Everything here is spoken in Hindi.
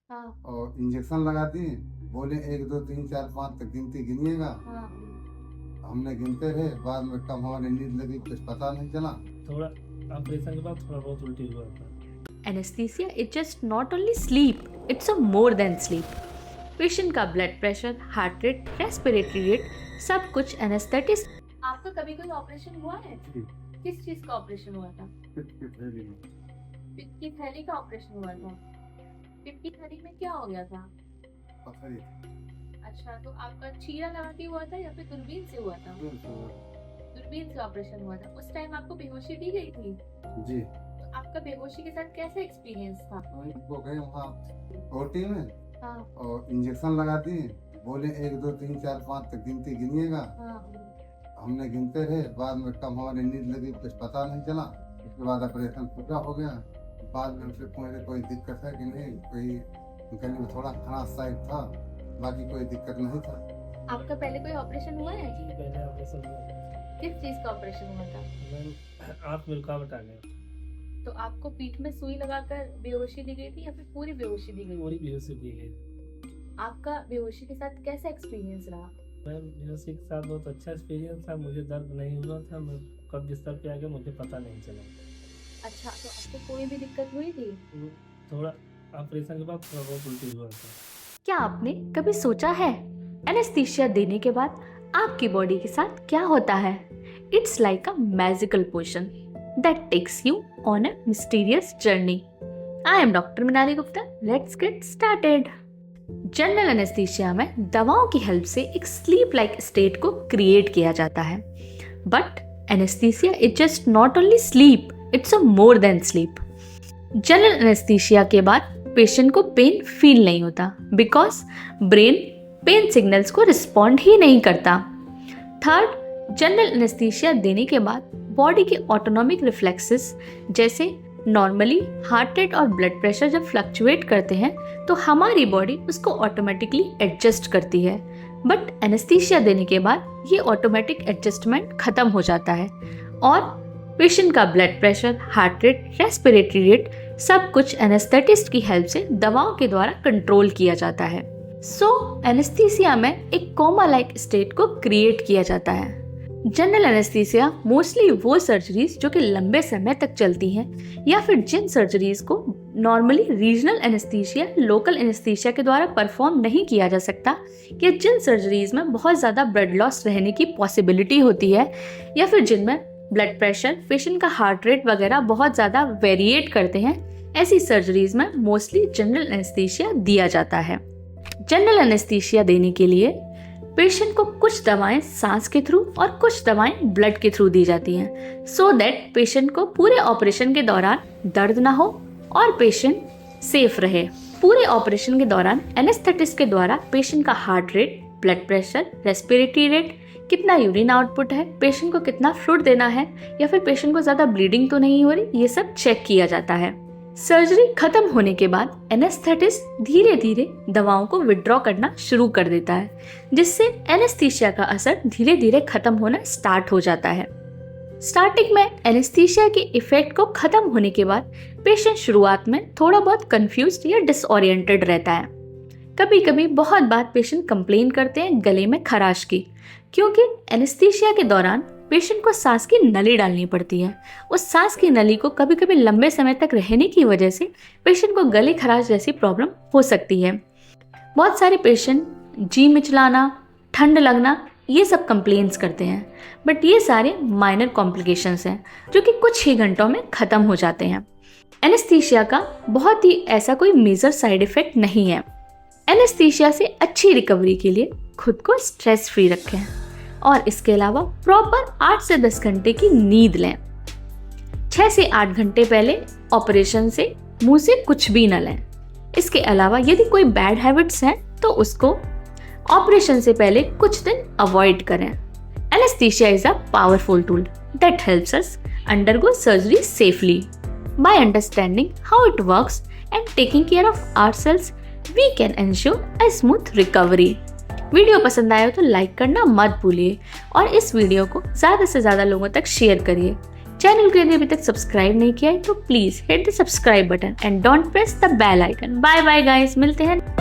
हाँ। और इंजेक्शन लगा दिए। बोले 1 2 3 4 5 तक गिनती गिनिएगा। हाँ। हमने गिनते रहे, बाद में कब हमारी नींद लगी कुछ पता नहीं चला। थोड़ा ऑपरेशन के बाद थोड़ा बहुत उल्टी हुआ था। Anesthesia is just not only sleep, it's a more than sleep. Patient का blood pressure, heart rate, respiratory rate सब कुछ एनेस्थेटिस्ट। आपका कभी कोई ऑपरेशन हुआ है? जी। किस चीज का ऑपरेशन हुआ था? पित्त की थैली में पित्त की थैली का ऑपरेशन हुआ था। पित्त की थैली में क्या हो गया था? पत्थर ही थी। अच्छा, तो आपका चीरा लगा के हुआ था या फिर दूरबीन से हुआ था? दूरबीन से ऑपरेशन हुआ था। उस टाइम आपको बेहोशी दी गई थी? जी। तो आपका बेहोशी के साथ कैसा एक्सपीरियंस था? वो गए वहाँ ओटी में हाँ। और इंजेक्शन लगा दिए। बोले 1 2 3 4 5 तक गिनती गिनिएगा। हाँ। हमने गिनते रहे, बाद में कब हमारी नींद लगी कुछ पता नहीं चला। उसके बाद ऑपरेशन पूरा हो गया। बाद में फिर मुझे कोई दिक्कत है कि नहीं, कोई गले में थोड़ा खराश साइड था, बाकी कोई दिक्कत नहीं था। आपका पहले कोई ऑपरेशन हुआ है? जी, पहले ऑपरेशन हुआ था। किस चीज का ऑपरेशन हुआ था? मैम आँख में रुकावट आ गया। तो आपको पीठ में सुई लगाकर बेहोशी दी गई थी या फिर पूरी बेहोशी दी गई? पूरी बेहोशी दी गई। आपका बेहोशी के साथ कैसा एक्सपीरियंस रहा? मैम बेहोशी के साथ बहुत अच्छा एक्सपीरियंस था। मुझे दर्द नहीं हुआ था। मैं कब बिस्तर पे आ गया मुझे पता नहीं चला। अच्छा, तो आपको कोई भी दिक्कत हुई थी? थोड़ा ऑपरेशन के बाद थोड़ा बहुत उल्टी हुआ था। क्या आपने कभी सोचा है एनेस्थीसिया देने के बाद आपकी बॉडी के साथ क्या होता है? It's like a magical potion that takes you on a mysterious journey. I am Dr. Minali Gupta. Let's get started. General anaesthesia में दवाओं की हेल्प से एक स्लीप लाइक स्टेट को क्रिएट किया जाता है। But anaesthesia is just not only sleep, it's a more than sleep. General anaesthesia के बाद पेशेंट को पेन फील नहीं होता बिकॉज ब्रेन पेन सिग्नल्स को रिस्पॉन्ड ही नहीं करता। थर्ड, जनरल एनेस्थीसिया देने के बाद बॉडी के ऑटोनॉमिक रिफ्लेक्सेस जैसे नॉर्मली हार्ट रेट और ब्लड प्रेशर जब फ्लक्चुएट करते हैं तो हमारी बॉडी उसको ऑटोमेटिकली एडजस्ट करती है। बट एनेस्थीसिया देने के बाद ये ऑटोमेटिक एडजस्टमेंट खत्म हो जाता है और पेशेंट का blood pressure, heart rate, respiratory rate सब कुछ एनेस्थेटिस्ट की हेल्प से दवाओं के द्वारा कंट्रोल किया जाता है। सो एनेस्थीसिया में एक कोमा लाइक स्टेट को क्रिएट किया जाता है। जनरल एनेस्थीसिया मोस्टली वो सर्जरीज जो कि लंबे समय तक चलती हैं या फिर जिन सर्जरीज को normally regional anaesthesia, local anaesthesia के द्वारा परफॉर्म नहीं किया जा सकता, या जिन सर्जरीज में बहुत ज़्यादा ब्लड लॉस रहने की पॉसिबिलिटी होती है या फिर जिनमें ब्लड प्रेशर, पेशेंट का हार्ट रेट वगैरह बहुत ज़्यादा वेरिएट करते हैं, ऐसी सर्जरीज में मोस्टली जनरल एनेस्थीसिया दिया जाता है। जनरल एनेस्थीसिया देने के लिए पेशेंट को कुछ दवाएं सांस के थ्रू और कुछ दवाएं ब्लड के थ्रू दी जाती हैं सो दैट पेशेंट को पूरे ऑपरेशन के दौरान दर्द ना हो और पेशेंट सेफ रहे। पूरे ऑपरेशन के दौरान एनेस्थेटिस्ट के द्वारा पेशेंट का heart rate, blood pressure, respiratory rate, कितना यूरिन आउटपुट है, पेशेंट को कितना फ्लूइड देना है या फिर पेशेंट को ज़्यादा ब्लीडिंग तो नहीं हो रही, ये सब चेक किया जाता है। सर्जरी खत्म होने के बाद एनेस्थेटिस्ट धीरे धीरे दवाओं को विड्रॉ करना शुरू कर देता है जिससे एनेस्थीसिया का असर धीरे धीरे खत्म होना स्टार्ट हो जाता है। स्टार्टिंग में एनेस्थीसिया के इफेक्ट को खत्म होने के बाद पेशेंट शुरुआत में थोड़ा बहुत कंफ्यूज्ड या डिसओरिएंटेड रहता है। कभी कभी बहुत बार पेशेंट कंप्लेन करते हैं गले में खराश की, क्योंकि एनेस्थीसिया के दौरान पेशेंट को सांस की नली डालनी पड़ती है। उस सांस की नली को कभी कभी लंबे समय तक रहने की वजह से पेशेंट को गले खराश जैसी प्रॉब्लम हो सकती है। बहुत सारे पेशेंट जी मिचलाना, ठंड लगना, ये सब कंप्लेंट्स करते हैं, बट ये सारे माइनर कॉम्प्लिकेशंस हैं जो कि कुछ ही घंटों में ख़त्म हो जाते हैं। एनेस्थीसिया का बहुत ही ऐसा कोई मेजर साइड इफेक्ट नहीं है। एनेस्थीसिया से अच्छी रिकवरी के लिए खुद को स्ट्रेस फ्री रखें और इसके अलावा प्रॉपर 8 से 10 घंटे की नींद लें। 6 से 8 घंटे पहले ऑपरेशन से मुंह से कुछ भी न लें। इसके अलावा यदि कोई बैड हैबिट्स हैं तो उसको ऑपरेशन से पहले कुछ दिन अवॉइड करें। Anaesthesia is a powerful tool that helps us undergo surgery safely. By understanding how it works and taking care of ourselves, we can ensure a smooth recovery. Video पसंद आया तो लाइक करना मत भूलिए और इस वीडियो को ज़्यादा से ज़्यादा लोगों तक शेयर करिए। चैनल को यदि अभी तक सब्सक्राइब नहीं किया है तो please hit the subscribe button and don't press the bell icon. Bye bye guys, मिलते हैं